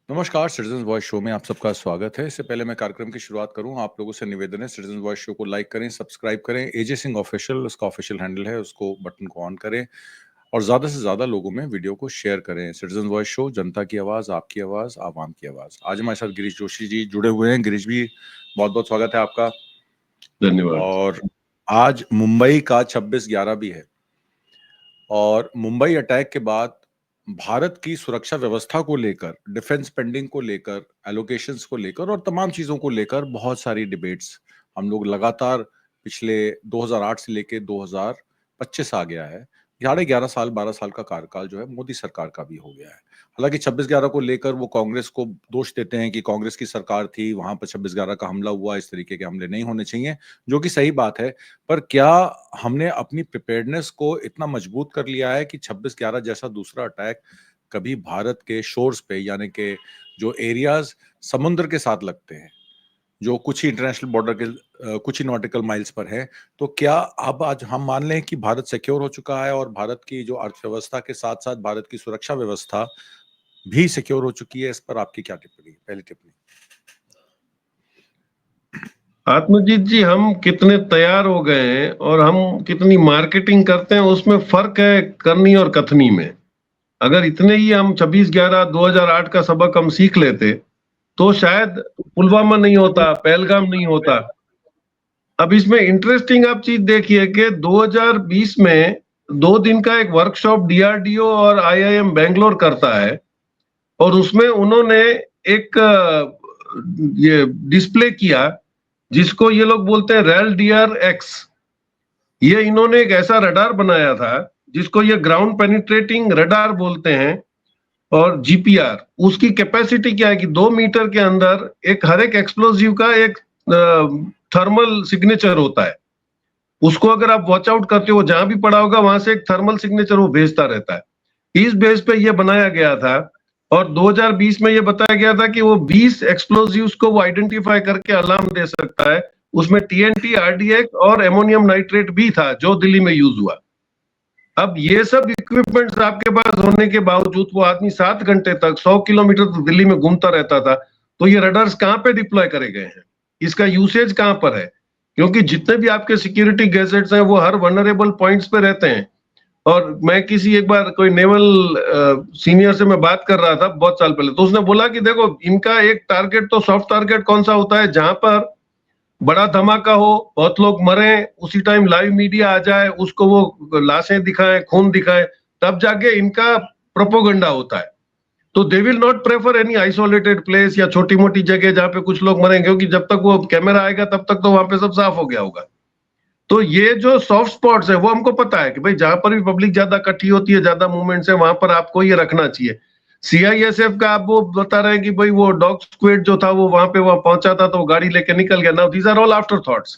नमस्कार, citizen voice show में आप सबका स्वागत है। इससे पहले मैं कार्यक्रम की शुरुआत करूं, आप लोगों से निवेदन है, सिटीजन वॉइस शो को लाइक करें, सब्सक्राइब करें। एजे सिंह ऑफिशियल उसका ऑफिशियल हैंडल है, उसको बटन को ऑन करें और ज्यादा से ज्यादा लोगों में वीडियो को शेयर करें। सिटीजन वॉइस शो, जनता की आवाज, आपकी आवाज, आवाम की आवाज। आज हमारे साथ गिरीश जोशी जी जुड़े हुए हैं। गिरीश भी बहुत बहुत स्वागत है आपका। धन्यवाद। और आज मुंबई का 26/11 भी है और मुंबई अटैक के बाद भारत की सुरक्षा व्यवस्था को लेकर, डिफेंस स्पेंडिंग को लेकर, एलोकेशंस को लेकर और तमाम चीजों को लेकर बहुत सारी डिबेट्स हम लोग लगातार पिछले 2008 से लेके 2025 आ गया है। 11.5 साल 12 साल का कार्यकाल जो है मोदी सरकार का भी हो गया है। हालांकि 26/11 को लेकर वो कांग्रेस को दोष देते हैं कि कांग्रेस की सरकार थी, वहां पर 26/11 का हमला हुआ, इस तरीके के हमले नहीं होने चाहिए, जो कि सही बात है। पर क्या हमने अपनी प्रिपेयर्डनेस को इतना मजबूत कर लिया है कि 26/11 जैसा दूसरा अटैक कभी भारत के शोर्स पे, यानी कि जो एरियाज समुद्र के साथ लगते हैं, जो कुछ ही इंटरनेशनल बॉर्डर के कुछ ही नॉटिकल माइल्स पर है, तो क्या अब आज हम मान लें कि भारत सिक्योर हो चुका है और भारत की जो अर्थव्यवस्था के साथ साथ भारत की सुरक्षा व्यवस्था भी सिक्योर हो चुकी है? इस पर आपकी क्या टिप्पणी, पहली टिप्पणी? आत्मजीत जी, हम कितने तैयार हो गए हैं और हम कितनी मार्केटिंग करते हैं, उसमें फर्क है करनी और कथनी में। अगर इतने ही हम 26/11/2008 का सबक हम सीख लेते तो शायद पुलवामा नहीं होता, पहलगाम नहीं होता। अब इसमें इंटरेस्टिंग आप चीज देखिए कि 2020 में 2 दिन का एक वर्कशॉप डीआरडीओ और आईआईएम बेंगलोर करता है और उसमें उन्होंने एक ये डिस्प्ले किया जिसको ये लोग बोलते हैं RAL-DR-X। ये इन्होंने एक ऐसा रडार बनाया था जिसको ये ग्राउंड पेनिट्रेटिंग रडार बोलते हैं, और जीपीआर उसकी कैपेसिटी क्या है कि 2 मीटर के अंदर हर एक एक्सप्लोजिव का एक थर्मल सिग्नेचर होता है। उसको अगर आप वॉच आउट करते हो, जहां भी पड़ा होगा वहां से एक थर्मल सिग्नेचर वो भेजता रहता है। इस बेस पे ये बनाया गया था और 2020 में ये बताया गया था कि वो 20 एक्सप्लोजिव्स को वो आइडेंटिफाई करके अलार्म दे सकता है। उसमें TNT, RDX और एमोनियम नाइट्रेट भी था जो दिल्ली में यूज हुआ। अब ये सब इक्विपमेंट्स आपके पास होने के बावजूद वो आदमी 7 घंटे तक 100 किलोमीटर तक दिल्ली में घूमता रहता था। तो ये रडार्स कहां पे डिप्लॉय करे गए हैं, इसका यूसेज कहां पर है? क्योंकि जितने भी आपके सिक्योरिटी गैजेट्स हैं वो हर वनरेबल पॉइंट्स पे रहते हैं। और मैं एक बार कोई नेवल सीनियर से मैं बात कर रहा था बहुत साल पहले, तो उसने बोला कि देखो, इनका एक टारगेट तो सॉफ्ट टारगेट कौन सा होता है, जहां पर बड़ा धमाका हो, बहुत लोग मरे, उसी टाइम लाइव मीडिया आ जाए, उसको वो लाशें दिखाएं, खून दिखाएं, तब जाके इनका प्रोपोगंडा होता है। तो they will not prefer any isolated place या छोटी मोटी जगह जहां पे कुछ लोग मरेंगे, क्योंकि जब तक वो कैमरा आएगा तब तक तो वहां पे सब साफ हो गया होगा। तो ये जो सॉफ्ट स्पॉट्स है वो हमको पता है कि भाई जहां पर भी पब्लिक ज्यादा इकट्ठी होती है, ज्यादा मूवमेंट्स है, वहां पर आपको ये रखना चाहिए। CISF का आप वो बता रहे हैं कि भाई वो डॉग स्क्वाड जो था वो वहां पे वहां पहुंचा था तो वो गाड़ी लेके निकल गया। Now these are all afterthoughts.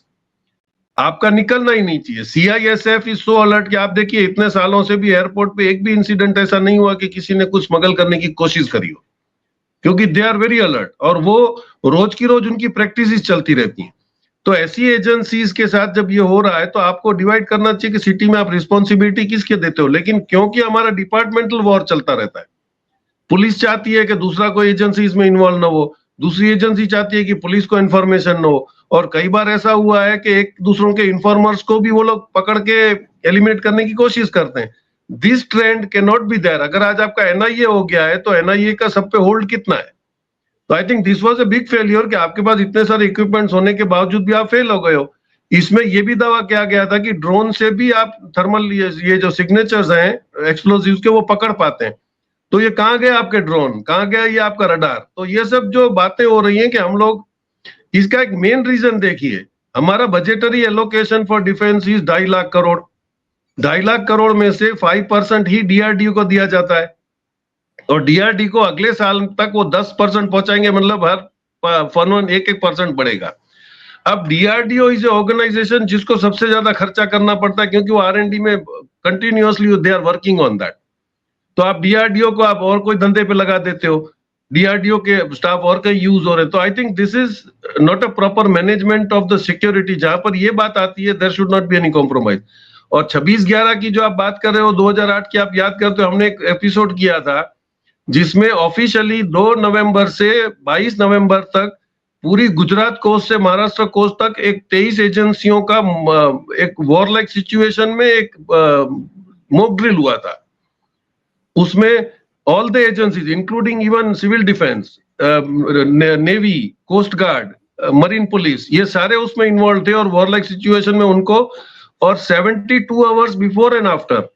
आपका निकलना ही नहीं चाहिए। CISF इज सो अलर्ट कि आप देखिए इतने सालों से भी एयरपोर्ट पे एक भी इंसिडेंट ऐसा नहीं हुआ कि किसी ने कुछ स्मगल करने की कोशिश करी हो, क्योंकि दे आर वेरी अलर्ट और वो रोज की रोज उनकी प्रैक्टिस चलती रहती है। तो ऐसी एजेंसीज के साथ जब ये हो रहा है तो आपको डिवाइड करना चाहिए कि सिटी में आप रिस्पॉन्सिबिलिटी किसके देते हो। लेकिन क्योंकि हमारा डिपार्टमेंटल वॉर चलता रहता है, पुलिस चाहती है कि दूसरा कोई एजेंसी इसमें इन्वॉल्व न हो, दूसरी एजेंसी चाहती है कि पुलिस को इन्फॉर्मेशन न हो, और कई बार ऐसा हुआ है कि एक दूसरों के इन्फॉर्मर्स को भी वो लोग पकड़ के एलिमिनेट करने की कोशिश करते हैं। This trend cannot be there. अगर आज आपका NIA हो गया है तो NIA का सब पे होल्ड कितना है? तो I think this was a big failure कि आपके पास इतने सारे इक्विपमेंट्स होने के बावजूद भी आप फेल हो गए हो। इसमें ये भी दावा किया गया था कि ड्रोन से भी आप थर्मल ये जो सिग्नेचर्स हैं एक्सप्लोजिव्स के वो पकड़ पाते हैं। तो ये कहाँ गए आपके ड्रोन, कहाँ गया ये आपका रडार? तो ये सब जो बातें हो रही हैं कि हम लोग, इसका एक मेन रीजन देखिए, हमारा budgetary allocation for defence is 2.5 lakh crore. 2.5 lakh crore में से 5% ही DRDO को दिया जाता है और DRDO को अगले साल तक वो 10% पहुंचाएंगे, मतलब हर फन 1% बढ़ेगा। अब DRDO इज ए ऑर्गेनाइजेशन जिसको सबसे ज्यादा खर्चा करना पड़ता है, क्योंकि वो R&D में continuously they are working on that. तो आप DRDO को आप और कोई धंधे पे लगा देते हो, DRDO के स्टाफ और कहीं यूज हो रहे। तो I think this is not a proper management of the security. जहां पर ये बात आती है there should not be any compromise. और 26/11 की जो आप बात कर रहे हो, 2008 की आप याद करते हो, हमने एक एपिसोड किया था जिसमें ऑफिशियली 2 नवंबर से 22 नवंबर तक पूरी गुजरात कोस्ट से महाराष्ट्र कोस्ट तक एक 23 एजेंसियों का एक वॉर लाइक सिचुएशन में एक मॉक ड्रिल हुआ था। उसमें all the agencies including even civil defence, navy, coast guard, marine police, ये सारे उसमें इन्वॉल्व थे और वॉर लाइक सिचुएशन में उनको, और 72 आवर्स बिफोर एंड आफ्टर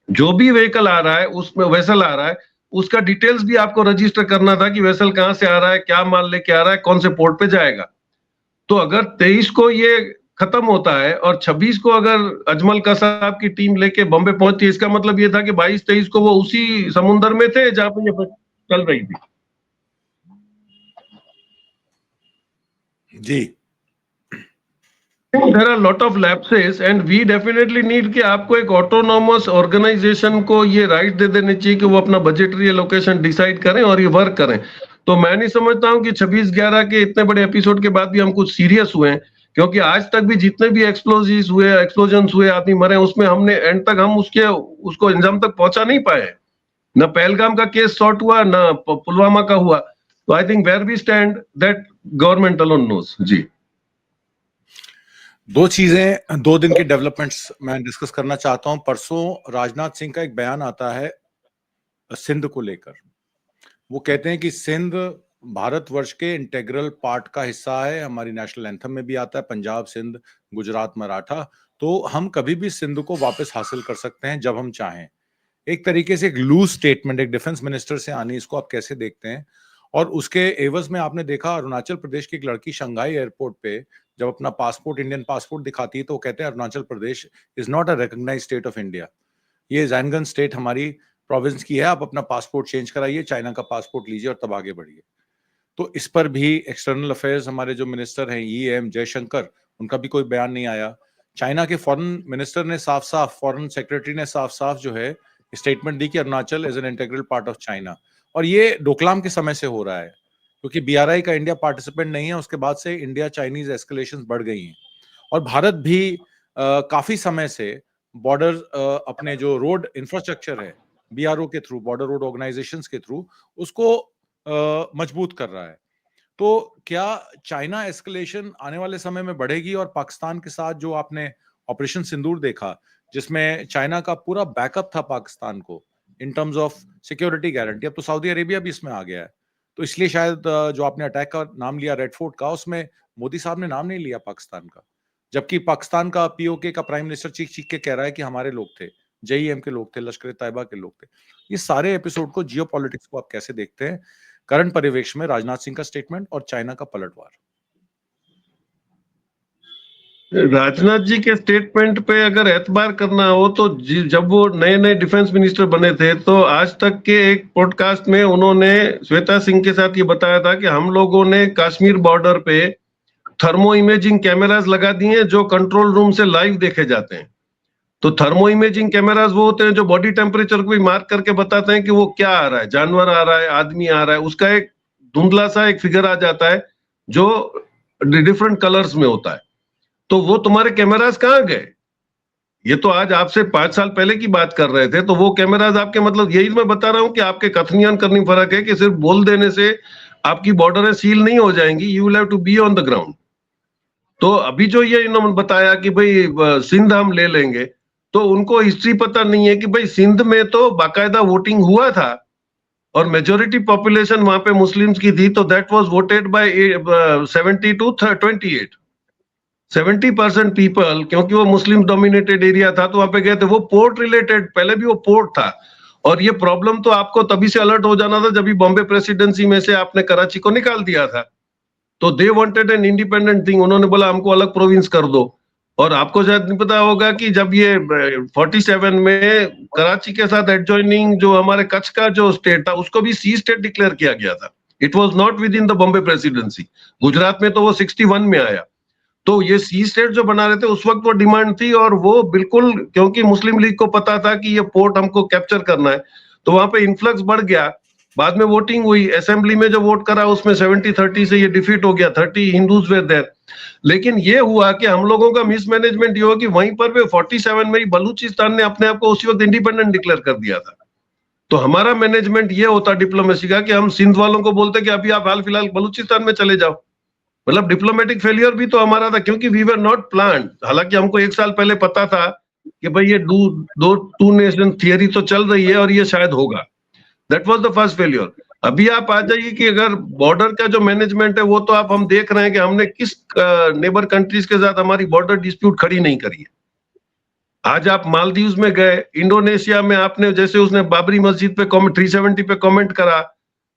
जो भी व्हीकल आ रहा है, उसमें वेसल आ रहा है, उसका डिटेल्स भी आपको रजिस्टर करना था कि वेसल कहां से आ रहा है, क्या माल लेके आ रहा है, कौन से पोर्ट पे जाएगा। तो अगर 23 को ये खत्म होता है और 26 को अगर अजमल कसाब की टीम लेके बॉम्बे पहुंचती है, इसका मतलब ये था कि 22-23 को वो उसी समुद्र में थे जहां पे ये चल रही थी। जी, There are lot of lapses and we definitely need कि आपको एक ऑटोनॉमस ऑर्गेनाइजेशन को ये राइट दे देने चाहिए कि वो अपना बजटरी एलोकेशन डिसाइड करें और ये वर्क करें। तो मैं नहीं समझता हूं कि 26/11 के इतने बड़े एपिसोड के बाद भी हम कुछ सीरियस हुए हैं, क्योंकि आज तक भी जितने भी एक्सप्लोजन्स हुए, आदमी मरे, उसमें हमने एंड तक हम उसको अंजाम तक पहुंचा नहीं पाए। न पहलगाम का केस सॉर्ट हुआ, न पुलवामा का हुआ। तो I think where we stand that government alone knows. जी, दो चीजें, 2 दिन की डेवलपमेंट्स मैं डिस्कस करना चाहता हूं। परसों राजनाथ सिंह का एक बयान आता है सिंध को लेकर। वो कहते हैं कि सिंध भारतवर्ष के इंटेग्रल पार्ट का हिस्सा है, हमारी नेशनल एंथम में भी आता है, पंजाब, सिंध, गुजरात, मराठा। तो हम कभी भी सिंध को वापस हासिल कर सकते हैं जब हम चाहें। एक तरीके से एक लूज स्टेटमेंट एक डिफेंस मिनिस्टर से आनी, इसको आप कैसे देखते हैं? और उसके एवज में आपने देखा अरुणाचल प्रदेश की एक लड़की शंघाई एयरपोर्ट पे जब अपना पासपोर्ट, इंडियन पासपोर्ट दिखाती है, तो वो कहते हैं Arunachal Pradesh is not a recognised state of India, ये जैनगन स्टेट हमारी प्रोविंस की है, आप अपना पासपोर्ट चेंज कराइए, चाइना का पासपोर्ट लीजिए और तब आगे बढ़िए। तो इस पर भी एक्सटर्नल अफेयर्स हमारे जो मिनिस्टर हैं EM जयशंकर, उनका भी कोई बयान नहीं आया। चाइना के फॉरेन मिनिस्टर ने साफ साफ, फॉरेन सेक्रेटरी ने साफ साफ जो है स्टेटमेंट दी कि Arunachal is an integral part of China. और ये डोकलाम के समय से हो रहा है, क्योंकि BRI का इंडिया पार्टिसिपेंट नहीं है, उसके बाद से इंडिया चाइनीज एस्केलेशंस बढ़ गई हैं। और भारत भी काफी समय से बॉर्डर अपने जो रोड इंफ्रास्ट्रक्चर है BRO के थ्रू, बॉर्डर रोड ऑर्गेनाइजेशंस के थ्रू, उसको मजबूत कर रहा है। तो क्या चाइना एस्केलेशन आने वाले समय में बढ़ेगी? और पाकिस्तान के साथ जो आपने ऑपरेशन सिंदूर देखा, जिसमें चाइना का पूरा बैकअप था पाकिस्तान को in terms of security guarantee, अब तो सऊदी अरेबिया भी इसमें आ गया है। तो इसलिए शायद जो आपने अटैक का नाम लिया रेड फोर्ट का, उसमें मोदी साहब ने नाम नहीं लिया पाकिस्तान का, जबकि पाकिस्तान का POK का प्राइम मिनिस्टर चीख चीख के कह रहा है कि हमारे लोग थे, JEM के लोग थे, लश्कर तैयबा के लोग थे। ये सारे एपिसोड को, जियो पॉलिटिक्स को आप कैसे देखते हैं करंट परिवेश में, राजनाथ सिंह का स्टेटमेंट और चाइना का पलटवार? राजनाथ जी के स्टेटमेंट पे अगर एतबार करना हो तो जब वो नए नए डिफेंस मिनिस्टर बने थे, तो आज तक के एक पॉडकास्ट में उन्होंने श्वेता सिंह के साथ ये बताया था कि हम लोगों ने कश्मीर बॉर्डर पे थर्मो इमेजिंग कैमरास लगा दिए हैं जो कंट्रोल रूम से लाइव देखे जाते हैं। तो थर्मो इमेजिंग कैमरास वो होते हैं जो बॉडी टेम्परेचर को भी मार्क करके बताते हैं कि वो क्या आ रहा है, जानवर आ रहा है, आदमी आ रहा है, उसका एक धुंधला सा एक फिगर आ जाता है जो डिफरेंट कलर्स में होता है। तो वो तुम्हारे कैमरास कहाँ गए? ये तो आज आपसे 5 साल पहले की बात कर रहे थे, तो वो कैमरास आपके, मतलब यही मैं बता रहा हूं कि आपके कथनियां करनी फर्क है कि सिर्फ बोल देने से आपकी बॉर्डरें सील नहीं हो जाएंगी, you will have to be on the ground. तो अभी जो ये इन्होंने बताया कि भाई सिंध हम ले लेंगे, तो उनको हिस्ट्री पता नहीं है कि भाई सिंध में तो बाकायदा वोटिंग हुआ था और मेजोरिटी पॉपुलेशन वहां पे मुस्लिम्स की थी, तो that was voted by 70 to 28, 70% people, क्योंकि वो मुस्लिम डोमिनेटेड एरिया था तो वहां पे गए थे। वो पोर्ट रिलेटेड, पहले भी वो पोर्ट था, और ये प्रॉब्लम तो आपको तभी से अलर्ट हो जाना था जब भी बॉम्बे प्रेसिडेंसी में से आपने कराची को निकाल दिया था। तो they wanted an independent thing, उन्होंने बोला हमको अलग प्रोविंस कर दो। और आपको शायद नहीं पता होगा कि जब ये 47 में कराची के साथ एडजॉइनिंग जो हमारे कच्छ का जो स्टेट था, उसको भी सी स्टेट डिक्लेयर किया गया था। It was not with in the Bombay presidency. Gujarat में तो वो 61 में आया। तो ये सी स्टेट जो बना रहे थे उस वक्त वो डिमांड थी, और वो बिल्कुल, क्योंकि मुस्लिम लीग को पता था कि ये पोर्ट हमको कैप्चर करना है, तो वहां पे इन्फ्लक्स बढ़ गया। बाद में वोटिंग हुई, असेंबली में जो वोट करा उसमें 70-30 से ये डिफीट हो गया, 30 हिंदूज वेर देयर। लेकिन ये हुआ कि हम लोगों का मिसमैनेजमेंट ये हुआ कि वहीं पर 47 में ही बलूचिस्तान ने अपने आप को उसी वक्त इंडिपेंडेंट डिक्लेयर कर दिया था। तो हमारा मैनेजमेंट ये होता डिप्लोमेसी का कि हम सिंध वालों को बोलते कि अभी आप हाल फिलहाल बलूचिस्तान में चले जाओ। मतलब डिप्लोमेटिक फेलियर भी तो हमारा था, क्योंकि वी वर नॉट प्लान्ड। हालांकि हमको 1 साल पहले पता था कि भाई ये टू नेशन थियरी तो चल रही है और ये शायद होगा। That was the first failure. अभी आप आ जाइए कि अगर बॉर्डर का जो मैनेजमेंट है वो तो आप हम देख रहे हैं कि हमने किस नेबर कंट्रीज के साथ हमारी बॉर्डर डिस्प्यूट खड़ी नहीं करी है। आज आप मालदीव्स में गए, इंडोनेशिया में आपने जैसे उसने बाबरी मस्जिद पे 370 पे कमेंट करा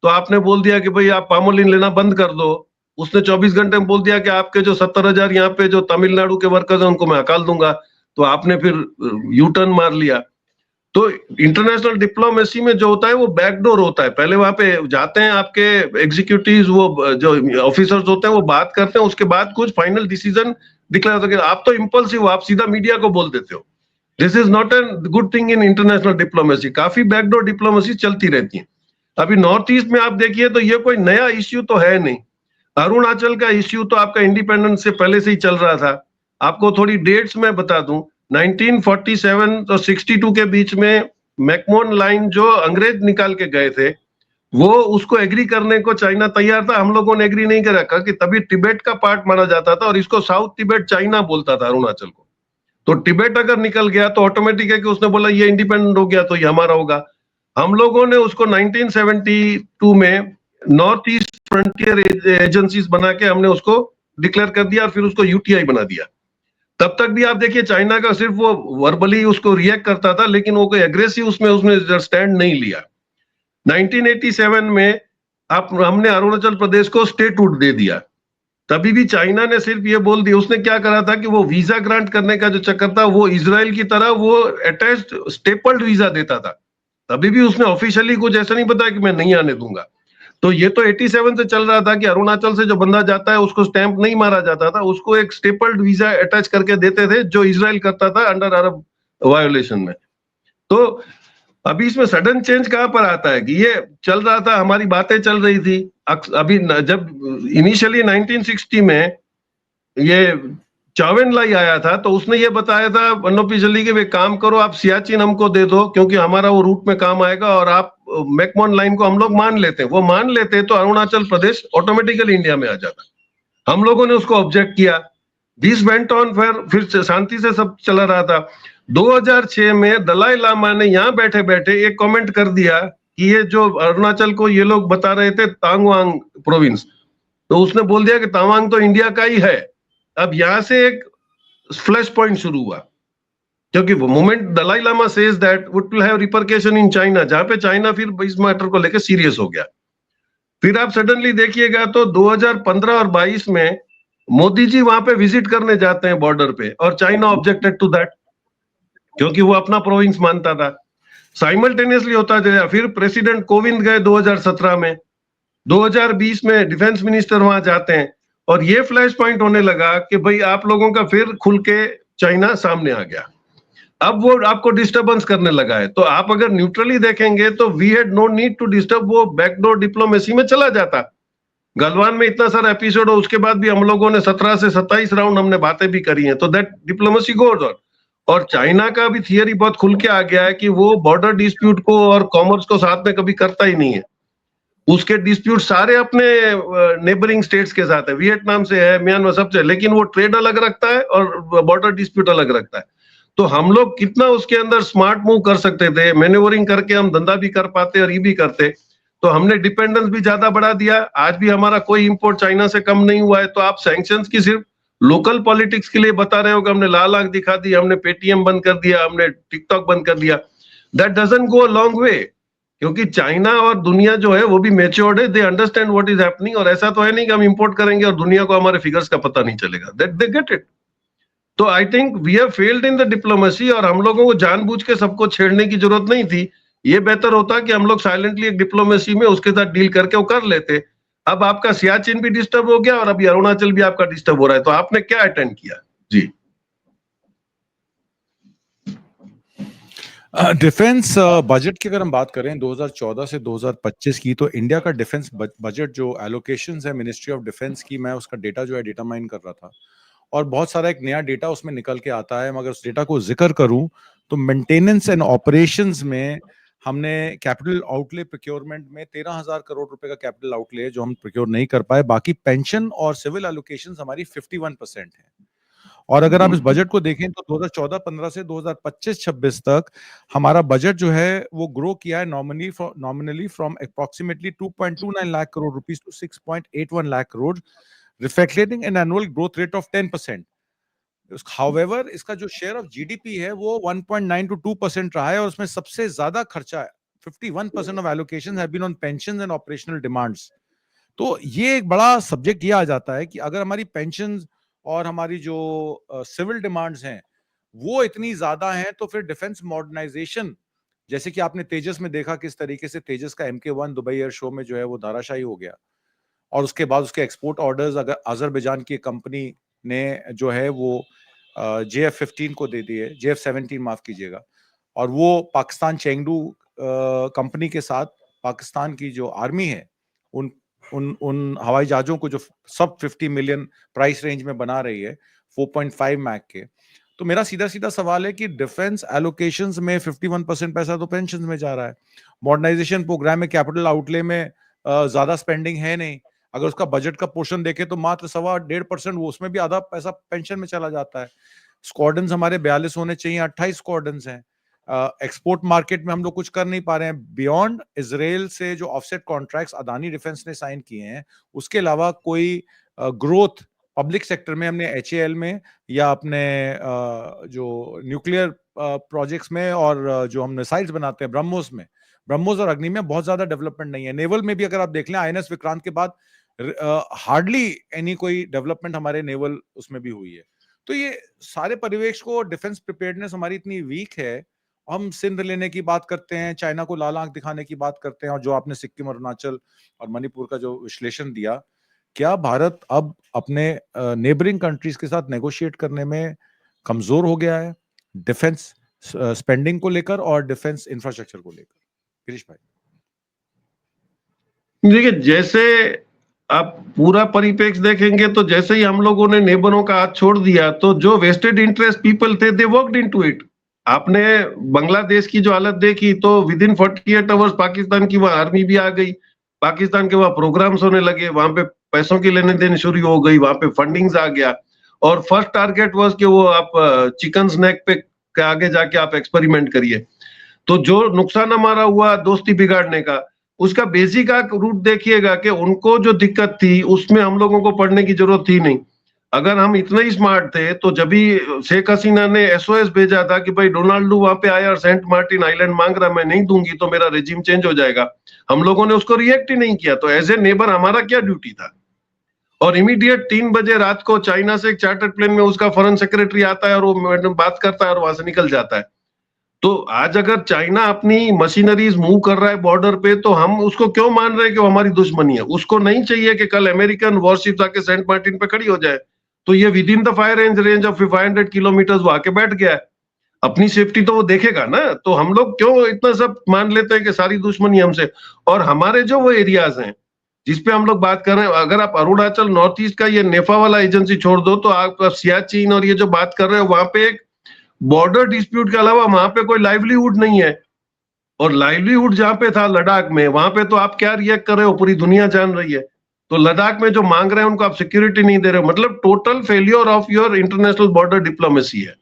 तो आपने बोल दिया कि भाई आप पामोलिन लेना बंद कर दो। उसने 24 घंटे में बोल दिया कि आपके जो 70,000 यहाँ पे जो तमिलनाडु के वर्कर्स हैं उनको मैं हकाल दूंगा। तो आपने फिर यू टर्न मार लिया। तो इंटरनेशनल डिप्लोमेसी में जो होता है वो बैकडोर होता है। पहले वहां पे जाते हैं आपके एग्जीक्यूटिव्स, वो जो ऑफिसर्स होते हैं वो बात करते हैं, उसके बाद कुछ फाइनल डिसीजन डिक्लेयर होता है। आप तो इंपल्सिव हो, आप सीधा मीडिया को बोल देते हो। This is not a good thing in international diplomacy. काफी बैकडोर डिप्लोमेसी चलती रहती है। अभी नॉर्थ ईस्ट में आप देखिए तो ये कोई नया इश्यू तो है नहीं। अरुणाचल का इश्यू तो आपका इंडिपेंडेंस से पहले से ही चल रहा था। आपको थोड़ी डेट्स में बता दूं, 1947 और 62 के बीच में मैकमोहन लाइन जो अंग्रेज निकाल के गए थे, वो उसको एग्री करने को चाइना तैयार था। हम लोगों ने एग्री नहीं करा कि तभी तिब्बत का पार्ट माना जाता था और इसको साउथ तिब्बत चाइना बोलता था अरुणाचल को। तो तिब्बत अगर निकल गया तो ऑटोमेटिक है कि उसने बोला ये इंडिपेंडेंट हो गया तो ये हमारा होगा। हम लोगों ने उसको 1972 में नॉर्थ ईस्ट फ्रंटियर एजेंसीज बना के हमने उसको डिक्लेयर कर दिया और फिर उसको यूटीआई बना दिया। तब तक भी आप देखिए चाइना का सिर्फ वो वर्बली उसको रिएक्ट करता था, लेकिन वो कोई एग्रेसिव उसमें स्टैंड नहीं लिया। 1987 में हमने अरुणाचल प्रदेश को स्टेटहुड दे दिया। तभी भी चाइना ने सिर्फ ये बोल दिया, उसने क्या करा था कि वो वीजा ग्रांट करने का जो चक्कर था वो इजराइल की तरह वो अटैच्ड स्टेपल्ड वीजा देता था। तभी भी उसने ऑफिशियली कुछ ऐसा नहीं बताया कि मैं नहीं आने दूंगा। तो ये तो 87 से चल रहा था कि अरुणाचल से जो बंदा जाता है उसको स्टैंप नहीं मारा जाता था, उसको एक स्टेपल्ड वीजा अटैच करके देते थे जो इजराइल करता था अंडर अरब वायोलेशन में। तो अभी इसमें सडन चेंज कहां पर आता है कि ये चल रहा था, हमारी बातें चल रही थी। अभी जब इनिशियली 1960 में ये चावेन लाई आया था तो उसने ये बताया था अनऑफिशियली कि वे काम करो, आप सियाचिन हमको दे दो क्योंकि हमारा वो रूट में काम आएगा और आप मैकमोहन लाइन को हम लोग मान लेते हैं। वो मान लेते तो अरुणाचल प्रदेश ऑटोमेटिकली इंडिया में आ जाता। हम लोगों ने उसको ऑब्जेक्ट किया। दिस वेंट ऑन फिर शांति से सब चला रहा था। 2006 में दलाई लामा ने यहाँ बैठे बैठे एक कमेंट कर दिया कि ये जो अरुणाचल को ये लोग बता रहे थे तांगवांग प्रोविंस, तो उसने बोल दिया कि तावांग तो इंडिया का ही है। अब यहां से एक फ्लैश पॉइंट शुरू हुआ, क्योंकि moment Dalai Lama says that would will have repercussion in China, जहां पे चाइना फिर इस मैटर को लेकर सीरियस हो गया। फिर आप सडनली देखिएगा तो 2015 और 22 में मोदी जी वहां पे विजिट करने जाते हैं बॉर्डर पे और चाइना ऑब्जेक्टेड टू दैट क्योंकि वो अपना प्रोविंस मानता था। साइमल्टेनियसली होता गया। फिर प्रेसिडेंट कोविंद गए 2017 में, 2020 में डिफेंस मिनिस्टर वहां जाते हैं और ये फ्लैश पॉइंट होने लगा कि भाई आप लोगों का फिर खुल के चाइना सामने आ गया। अब वो आपको डिस्टर्बेंस करने लगा है। तो आप अगर न्यूट्रली देखेंगे तो we had no need to disturb, वो बैकडोर डिप्लोमेसी में चला जाता। गलवान में इतना सारा एपिसोड हो, उसके बाद भी हम लोगों ने 17 से 27 राउंड हमने बातें भी करी हैं। तो दैट डिप्लोमेसी गोज ऑन। और चाइना का भी थियरी बहुत खुल के आ गया है कि वो बॉर्डर डिस्प्यूट को और कॉमर्स को साथ में कभी करता ही नहीं है। उसके डिस्प्यूट सारे अपने नेबरिंग स्टेट्स के साथ है, वियतनाम से है, म्यांमार सबसे, लेकिन वो ट्रेड अलग रखता है और बॉर्डर डिस्प्यूट अलग रखता है। तो हम लोग कितना उसके अंदर स्मार्ट मूव कर सकते थे, मैन्यूवरिंग करके हम धंधा भी कर पाते और ये भी करते। तो हमने डिपेंडेंस भी ज्यादा बढ़ा दिया। आज भी हमारा कोई इंपोर्ट चाइना से कम नहीं हुआ है। तो आप सैंक्शंस की सिर्फ लोकल पॉलिटिक्स के लिए बता रहे हो कि हमने लाल आंख दिखा दी, हमने पेटीएम बंद कर दिया, हमने टिकटॉक बंद कर दिया, that doesn't go a long way. क्योंकि चाइना और दुनिया जो है वो भी मैच्योर्ड है, they understand what is happening. और ऐसा तो है नहीं कि हम इंपोर्ट करेंगे और दुनिया को हमारे फिगर्स का पता नहीं चलेगा, दैट दे गेट इट। तो I think we have failed in the diplomacy और हम लोगों को जानबूझ के सबको छेड़ने की जरूरत नहीं थी। ये बेहतर होता कि हम लोग साइलेंटली एक डिप्लोमेसी में उसके साथ डील करके वो कर लेते। अब आपका सियाचिन भी डिस्टर्ब हो गया और अभी अरुणाचल भी आपका डिस्टर्ब हो रहा है। तो आपने क्या अटेंड किया जी? डिफेंस बजट की अगर हम बात करें 2014 से 2025 की, तो इंडिया का डिफेंस बजट जो एलोकेशंस है मिनिस्ट्री ऑफ डिफेंस की, मैं उसका डेटा जो है डेटा माइन कर रहा था और बहुत सारा एक नया डेटा उसमें निकल के आता है। मगर उस डेटा को जिक्र करूं तो मेंटेनेंस एंड ऑपरेशंस में हमने कैपिटल आउटले प्रोक्योरमेंट में 13,000 करोड़ रुपए का कैपिटल आउटले है जो हम प्रोक्योर नहीं कर पाए। बाकी पेंशन और सिविल एलोकेशंस हमारी 51% है। और अगर आप इस बजट को देखें तो 2014-15 से 2025-26 तक हमारा बजट जो है वो ग्रो किया है nominally from approximately 2.29 lakh crore rupees to 6.81 lakh crore, reflecting an annual growth rate of 10%। However इसका जो शेयर ऑफ जीडीपी है वो 1.9 to 2% रहा है और उसमें सबसे ज्यादा खर्चा 51% of allocation have been on pensions and operational demands. तो ये एक बड़ा सब्जेक्ट ये आ जाता है कि अगर हमारी पेंशन्स और हमारी जो सिविल डिमांड्स हैं वो इतनी ज्यादा हैं तो फिर डिफेंस मॉडर्नाइजेशन, जैसे कि आपने तेजस में देखा किस तरीके से तेजस का MK1 दुबई एयर शो में जो है वो धाराशाही हो गया, और उसके बाद उसके एक्सपोर्ट ऑर्डर्स अगर अजरबैजान की कंपनी ने जो है वो JF-15 को दे दिए, JF-17 माफ कीजिएगा, और वो पाकिस्तान चेंगडू कंपनी के साथ पाकिस्तान की जो आर्मी है उन उन उन हवाई जहाजों को जो सब 50 मिलियन प्राइस रेंज में बना रही है 4.5 मैक के। तो मेरा सीधा सीधा सवाल है कि डिफेंस एलोकेशंस में 51% पैसा तो पेंशन में जा रहा है, मॉडर्नाइजेशन प्रोग्राम में कैपिटल आउटले में ज्यादा स्पेंडिंग है नहीं। अगर उसका बजट का पोर्शन देखे तो मात्र 1.25% वो, उसमें भी आधा पैसा पेंशन में चला जाता है। स्क्वाड्रन्स हमारे 42 होने चाहिए, 28 स्क्वाड्रन्स हैं। एक्सपोर्ट मार्केट में हम लोग कुछ कर नहीं पा रहे हैं। बियॉन्ड इजराइल से जो ऑफसेट कॉन्ट्रैक्ट्स अदानी डिफेंस ने साइन किए हैं उसके अलावा कोई ग्रोथ पब्लिक सेक्टर में हमने HAL में या अपने जो न्यूक्लियर प्रोजेक्ट्स में और जो हम मिसाइल्स बनाते हैं ब्रह्मोस और अग्नि में बहुत ज्यादा डेवलपमेंट नहीं है। नेवल में भी अगर आप देख लें INS विक्रांत के बाद हार्डली एनी कोई डेवलपमेंट हमारे नेवल उसमें भी हुई है। तो ये सारे परिवेश को डिफेंस प्रिपेयर्डनेस हमारी इतनी वीक है। हम सिंध लेने की बात करते हैं, चाइना को लाल आंख दिखाने की बात करते हैं, और जो आपने सिक्किम, अरुणाचल और मणिपुर का जो विश्लेषण दिया, क्या भारत अब अपने नेबरिंग कंट्रीज के साथ नेगोशिएट करने में कमजोर हो गया है डिफेंस स्पेंडिंग को लेकर और डिफेंस इंफ्रास्ट्रक्चर को लेकर? गिरीश भाई देखिए, जैसे आप पूरा परिप्रेक्ष्य देखेंगे तो जैसे ही हम लोगों ने नेबरों का हाथ छोड़ दिया तो जो वेस्टेड इंटरेस्ट पीपल थे दे वर्कड इनटू इट। आपने बांग्लादेश की जो हालत देखी तो विद इन 48 आवर्स पाकिस्तान की वहां आर्मी भी आ गई, पाकिस्तान के वहां प्रोग्राम्स होने लगे, वहां पे पैसों की लेने देने शुरू हो गई, वहां पे फंडिंग्स आ गया, और फर्स्ट टारगेट वाज कि वो आप चिकन स्नैक पे आगे जाके आप एक्सपेरिमेंट करिए। तो जो नुकसान हमारा हुआ दोस्ती बिगाड़ने का, उसका बेसिक रूट देखिएगा कि उनको जो दिक्कत थी उसमें हम लोगों को पढ़ने की जरूरत थी नहीं। अगर हम इतने ही स्मार्ट थे तो जब भी शेख हसीना ने SOS भेजा था कि भाई डोनाल्डो वहां पे आया और सेंट मार्टिन आइलैंड मांग रहा, मैं नहीं दूंगी तो मेरा रेजिम चेंज हो जाएगा, हम लोगों ने उसको रिएक्ट ही नहीं किया। तो एज ए नेबर हमारा क्या ड्यूटी था? और इमीडिएट 3 बजे रात को चाइना से एक चार्टर्ड प्लेन में उसका फॉरेन सेक्रेटरी आता है और वो बात करता है और वहां से निकल जाता है। तो आज अगर चाइना अपनी मशीनरीज मूव कर रहा है बॉर्डर पे तो हम उसको क्यों मान रहे हैं कि वो हमारी दुश्मनी है? उसको नहीं चाहिए कि कल अमेरिकन वॉरशिप आके सेंट मार्टिन पे खड़ी हो जाए। तो ये with in the fire range of 500 kilometre वो आके बैठ गया है, अपनी सेफ्टी तो वो देखेगा ना। तो हम लोग क्यों इतना सब मान लेते हैं कि सारी दुश्मनी हमसे? और हमारे जो वो एरियाज हैं जिसपे हम लोग बात कर रहे हैं, अगर आप अरुणाचल नॉर्थ ईस्ट का ये नेफा वाला एजेंसी छोड़ दो तो आप सियाचिन और ये जो बात कर रहे हो वहां पे एक बॉर्डर डिस्प्यूट के अलावा वहां पे कोई लाइवलीहुड नहीं है। और लाइवलीहुड जहां पे था लद्दाख में, वहां पे तो आप क्या रिएक्ट कर रहे हो पूरी दुनिया जान रही है। तो लद्दाख में जो मांग रहे हैं उनको आप सिक्योरिटी नहीं दे रहे हो, मतलब total failure of your international border diplomacy है।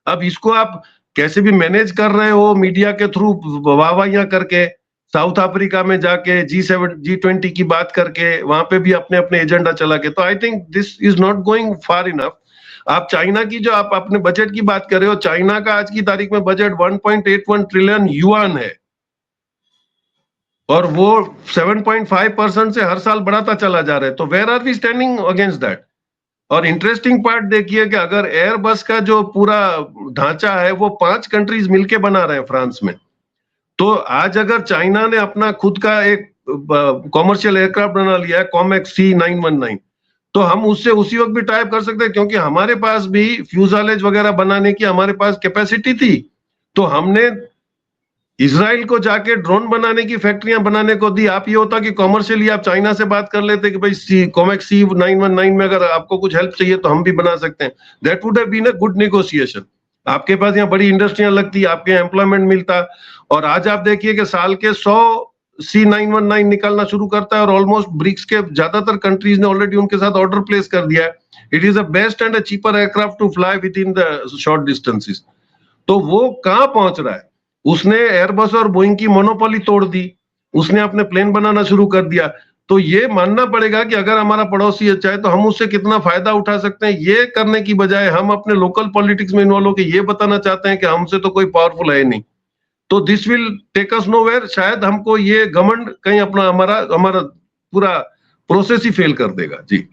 अब इसको आप कैसे भी मैनेज कर रहे हो मीडिया के थ्रू वाहवाहियां करके, साउथ अफ्रीका में जाके G20 की बात करके, वहां पे भी अपने अपने एजेंडा चला के। तो I think this is not going far enough. आप चाइना की जो आप अपने बजट की बात कर रहे हो, चाइना का आज की तारीख में बजट 1.81 ट्रिलियन युआन है और वो 7.5% से हर साल बढ़ाता चला जा रहा है। तो where are we standing against that? और इंटरेस्टिंग पार्ट देखिए कि अगर एयरबस का जो पूरा ढांचा है वो 5 कंट्रीज मिलके बना रहे हैं फ्रांस में, तो आज अगर चाइना ने अपना खुद का एक कॉमर्शियल एयरक्राफ्ट बना लिया है कॉमेक C919, तो हम उससे उसी वक्त भी टाइप कर सकते हैं क्योंकि हमारे पास भी फ्यूजालेज वगैरह बनाने की हमारे पास कैपेसिटी थी। तो हमने इजराइल को जाके ड्रोन बनाने की फैक्ट्रियां बनाने को दी। आप ये होता कि कॉमर्शियली आप चाइना से बात कर लेते कि भाई कॉमेक C919 में अगर आपको कुछ हेल्प चाहिए तो हम भी बना सकते हैं। That would have been a good negotiation. आपके पास यहाँ बड़ी इंडस्ट्रियां लगती, आपके यहाँ एम्प्लॉयमेंट मिलता और आज आप देखिए कि साल के 100 C919 निकलना शुरू करता है और ऑलमोस्ट ब्रिक्स के ज्यादातर कंट्रीज ने ऑलरेडी उनके साथ ऑर्डर प्लेस कर दिया है. It is the best and a cheaper aircraft to fly within the short distances. तो वो कहां पहुंच रहा है? उसने एयरबस और बोइंग की मोनोपोली तोड़ दी, उसने अपने प्लेन बनाना शुरू कर दिया. तो ये मानना पड़ेगा कि अगर हमारा पड़ोसी अच्छा है तो हम उससे कितना फायदा उठा सकते हैं. ये करने की बजाय हम अपने लोकल पॉलिटिक्स में इन्वॉल्व होकर ये बताना चाहते हैं कि हमसे तो कोई पावरफुल है नहीं. तो this will take us nowhere. शायद हमको ये घमंड कहीं अपना हमारा हमारा पूरा प्रोसेस ही फेल कर देगा. जी.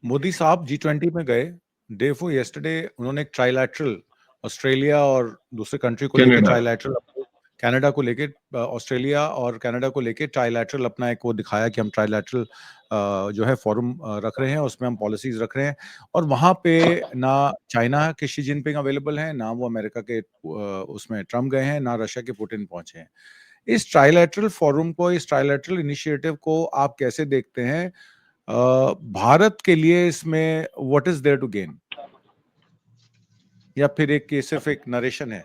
मोदी साहब G20 में गए, डे फॉर यस्टरडे उन्होंने एक ट्राइलैटरल ऑस्ट्रेलिया और दूसरे कंट्री को लेके कनाडा. ट्राइलैटरल, कनाडा को लेके, ऑस्ट्रेलिया और कनाडा को लेके ट्राइलैटरल अपना एक वो दिखाया कि हम ट्राइलैटरल जो है फोरम रख रहे हैं, उसमें हम पॉलिसीज रख रहे हैं. और वहां पे ना चाइना के शी जिनपिंग अवेलेबल हैं, ना वो अमेरिका के उसमें ट्रम्प गए हैं, ना रशिया के पुतिन पहुंचे हैं. इस ट्राइलैटरल फोरम को, इस ट्राइलैटरल इनिशिएटिव को आप कैसे देखते हैं? भारत के लिए इसमें what is there to gain, या फिर एक सिर्फ एक नरेशन है?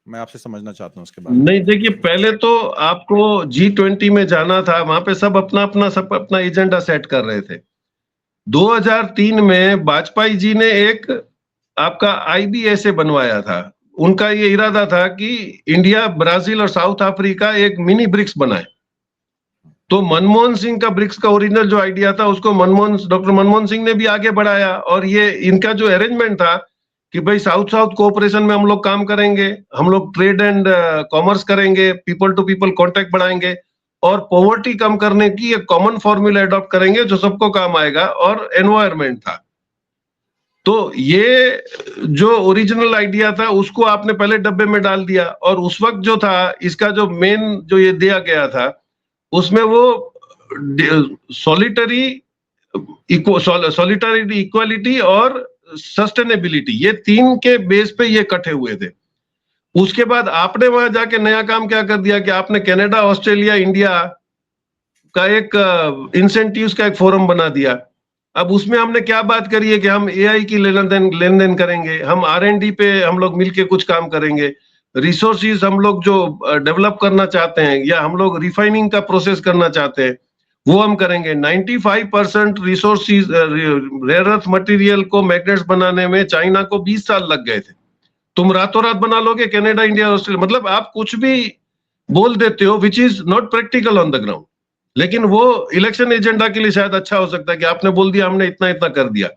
मैं आपसे समझना चाहता हूँ उसके बारे में. नहीं, देखिए, पहले तो आपको G20 में जाना था, वहां पे सब अपना एजेंडा सेट कर रहे थे. 2003 में वाजपेयी जी ने एक आपका IBSA बनवाया था. उनका ये इरादा था कि इंडिया, ब्राजील और साउथ अफ्रीका एक मिनी ब्रिक्स बनाए. तो मनमोहन सिंह का ब्रिक्स का ओरिजिनल जो आइडिया था उसको डॉक्टर मनमोहन सिंह ने भी आगे बढ़ाया. और ये इनका जो अरेंजमेंट था कि भाई साउथ साउथ कोऑपरेशन में हम लोग काम करेंगे, हम लोग ट्रेड एंड कॉमर्स करेंगे, पीपल टू पीपल कांटेक्ट बढ़ाएंगे और पॉवर्टी कम करने की एक कॉमन फॉर्मूला अडॉप्ट करेंगे जो सबको काम आएगा. और एनवायरमेंट था. तो ये जो ओरिजिनल आइडिया था उसको आपने पहले डब्बे में डाल दिया. और उस वक्त जो था, इसका जो मेन जो ये दिया गया था उसमें वो सॉलिटरी इक्वालिटी और सस्टेनेबिलिटी, ये 3 के बेस पे ये कटे हुए थे. उसके बाद आपने वहां जाके नया काम क्या कर दिया कि आपने कनाडा, ऑस्ट्रेलिया, इंडिया का एक इंसेंटिव्स का एक फोरम बना दिया. अब उसमें हमने क्या बात करी है कि हम AI की लेन देन करेंगे, हम R&D पे हम लोग मिलके कुछ काम करेंगे, रिसोर्सेज हम लोग जो डेवलप करना चाहते हैं या हम लोग रिफाइनिंग का प्रोसेस करना चाहते हैं वो हम करेंगे. 95% रिसोर्सेज रेयर अर्थ मटेरियल को मैग्नेट्स बनाने में चाइना को 20 साल लग गए थे. तुम रातों रात बना लोगे कनाडा, इंडिया, ऑस्ट्रेलिया. मतलब आप कुछ भी बोल देते हो which is not practical on the ground. लेकिन वो इलेक्शन एजेंडा के लिए शायद अच्छा हो सकता है कि आपने बोल दिया हमने इतना इतना कर दिया.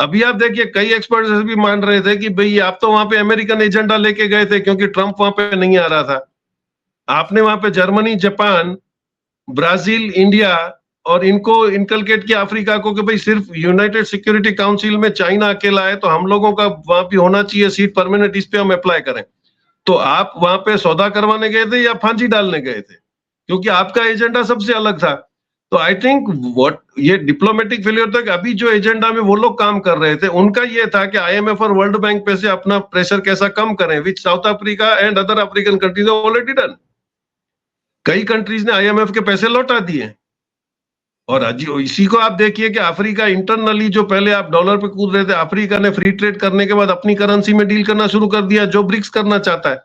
अभी आप देखिए कई एक्सपर्ट्स भी मान रहे थे कि भाई आप तो वहां पे अमेरिकन एजेंडा लेके गए थे क्योंकि ट्रंप वहां पे नहीं आ रहा था. आपने वहां पे जर्मनी, जापान, ब्राजील, इंडिया और इनको इनकलकेट किया अफ्रीका को कि भाई सिर्फ यूनाइटेड सिक्योरिटी काउंसिल में चाइना अकेला है तो हम लोगों का वहां भी होना चाहिए सीट परमानेंट, इस पे हम अप्लाई करें. तो आप वहां पे सौदा करवाने गए थे या फांसी डालने गए थे? क्योंकि आपका एजेंडा सबसे अलग था. तो आई थिंक ये डिप्लोमेटिक फेलियर था कि अभी जो एजेंडा में वो लोग काम कर रहे थे उनका ये था कि IMF और वर्ल्ड बैंक पे से अपना प्रेशर कैसा कम करें, which South Africa and other African countries already done. कई कंट्रीज ने IMF के पैसे लौटा दिए. और इसी को आप देखिए कि अफ्रीका इंटरनली जो पहले आप डॉलर पे कूद रहे थे, अफ्रीका ने फ्री ट्रेड करने के बाद अपनी करेंसी में डील करना शुरू कर दिया जो ब्रिक्स करना चाहता है.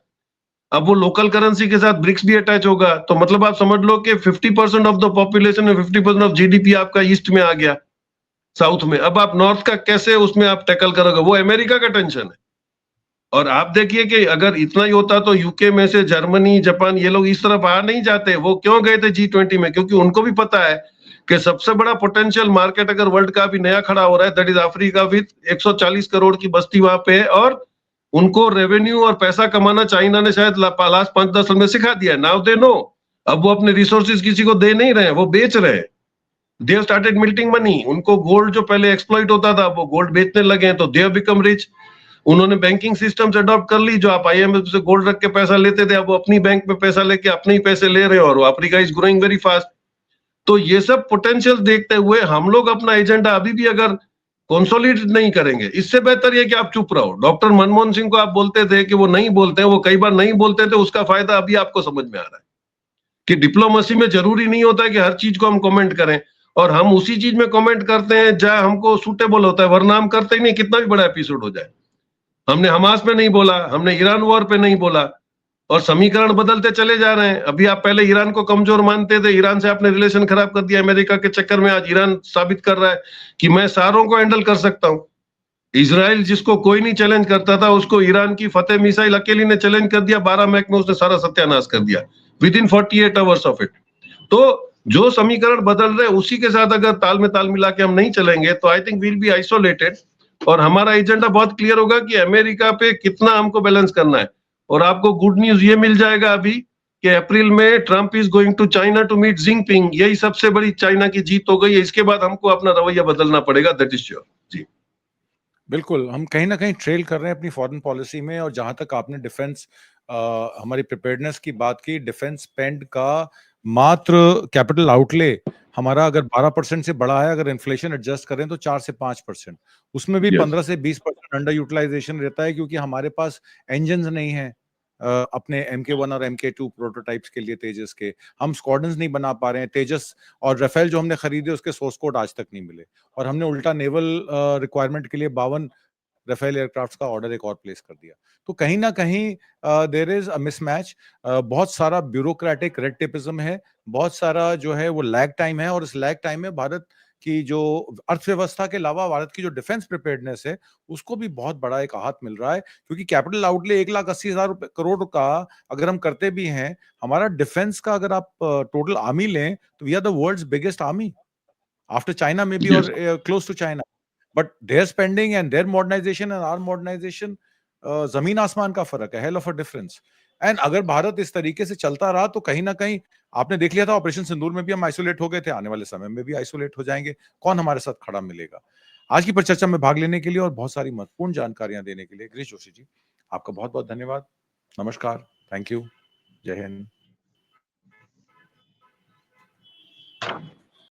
अब वो लोकल करेंसी के साथ ब्रिक्स भी अटैच होगा. तो मतलब आप समझ लो कि 50% ऑफ द पॉपुलेशन में 50% ऑफ GDP आपका ईस्ट में आ गया, साउथ में. अब आप नॉर्थ का कैसे उसमें आप टैकल करोगे? वो अमेरिका का टेंशन है. और आप देखिए कि अगर इतना ही होता तो यूके में से जर्मनी, जापान, ये लोग इस तरफ आ नहीं जाते. वो क्यों गए थे G20 में? क्योंकि उनको भी पता है कि सबसे बड़ा पोटेंशियल मार्केट अगर वर्ल्ड का भी नया खड़ा हो रहा है that is Africa with 140 crore की बस्ती वहां पे है. और उनको रेवेन्यू और पैसा कमाना चाइना ने शायद लास्ट 5-10 साल में सिखा दिया. Now they know. अब वो अपने रिसोर्सेज किसी को दे नहीं रहे, वो बेच रहे हैं. They have started melting money. उनको गोल्ड जो पहले एक्सप्लॉइट होता था वो गोल्ड बेचने लगे हैं, तो दे हैव बिकम रिच. उन्होंने बैंकिंग सिस्टम्स अडॉप्ट कर ली. जो आप IMF से गोल्ड रख के पैसा लेते थे, अब वो अपनी बैंक में पैसा लेके अपने ही पैसे ले रहे हो और Africa is growing very fast. तो ये सब पोटेंशियल देखते हुए हम लोग अपना एजेंडा अभी भी अगर कंसोलिडेट नहीं करेंगे, इससे बेहतर ये कि आप चुप रहो. डॉक्टर मनमोहन सिंह को आप बोलते थे कि वो नहीं बोलते हैं, वो कई बार नहीं बोलते थे, उसका फायदा अभी आपको समझ में आ रहा है कि डिप्लोमेसी में जरूरी नहीं होता है कि हर चीज को हम कमेंट करें. और हम उसी चीज में कमेंट करते हैं जहां हमको सूटेबल होता है, वरना हम करते ही नहीं, कितना भी बड़ा एपिसोड हो जाए. हमने हमास पे नहीं बोला, हमने ईरान वॉर पे नहीं बोला, और समीकरण बदलते चले जा रहे हैं। अभी आप पहले ईरान को कमजोर मानते थे, ईरान से आपने रिलेशन खराब कर दिया अमेरिका के चक्कर में। आज ईरान साबित कर रहा है कि मैं सारों को हैंडल कर सकता हूं। इजराइल जिसको कोई नहीं चैलेंज करता था, उसको ईरान की फतेह मिसाइल अकेली ने चैलेंज कर दिया। 12 मैक में उसने सारा सत्यानाश कर दिया with in 48 hours of it. तो जो समीकरण बदल रहे उसी के साथ अगर ताल में ताल मिला के हम नहीं चलेंगे तो I think we'll be isolated, और हमारा एजेंडा बहुत क्लियर होगा कि अमेरिका पे कितना हमको बैलेंस करना है। और आपको गुड न्यूज ये मिल जाएगा अभी कि अप्रैल में Trump is going to China to meet Jinping. यही सबसे बड़ी चाइना की जीत हो गई है। इसके बाद हमको अपना रवैया बदलना पड़ेगा, दैट इज श्योर। जी बिल्कुल, हम कहीं न कहीं ट्रेल कर रहे हैं अपनी फॉरेन पॉलिसी में। और जहाँ तक आपने डिफेंस हमारी प्रिपेयर्डनेस की बात की, डिफेंस स्पेंड का मात्र कैपिटल आउटले हमारा अगर 12% से बढ़ा है, अगर इन्फ्लेशन एडजस्ट करें तो 4 से 5%, उसमें भी यस 15 से 20% अंडर यूटिलाइजेशन रहता है, क्योंकि हमारे पास इंजन्स नहीं हैं अपने MK1 और MK2 प्रोटोटाइप्स के लिए तेजस के। हम स्क्वाड्रन्स नहीं बना पा रहे हैं। तेजस और राफेल जो हमने खरीदे उसके सोर्स कोड आज तक नहीं मिले, और हमने उल्टा नेवल रिक्वायरमेंट के लिए 52 राफेल एयरक्राफ्ट्स का ऑर्डर एक और प्लेस कर दिया। तो कहीं न कहीं देयर इज़ अ मिसमैच। बहुत सारा ब्यूरोक्रेटिक रेड टेपिज्म है, बहुत सारा जो है वो लैग टाइम है, और इस लैग टाइम में भारत की जो अर्थव्यवस्था के अलावा भारत की जो डिफेंस प्रिपेयर्डनेस है, उसको भी बहुत बड़ा एक आहत मिल रहा है। क्योंकि कैपिटल आउटले 1,80,000 करोड़ का अगर हम करते भी हैं, हमारा डिफेंस का अगर आप टोटल आर्मी लें, तो we are the world's biggest army after China may be, yes और close to China. But their spending and their modernisation and our modernisation, जमीन आसमान का फर्क है, hell of a difference. And अगर भारत इस तरीके से चलता रहा तो कहीं ना कहीं आपने देख लिया था ऑपरेशन सिंदूर में भी हम आइसोलेट हो गए थे, आने वाले समय में भी आइसोलेट हो जाएंगे। कौन हमारे साथ खड़ा मिलेगा? आज की परिचर्चा में भाग लेने के लिए और बहुत सारी महत्वपूर्ण जानकारियां देने के लिए गिरीश जोशी जी, आपका बहुत बहुत धन्यवाद। नमस्कार। Thank you. जय हिंद।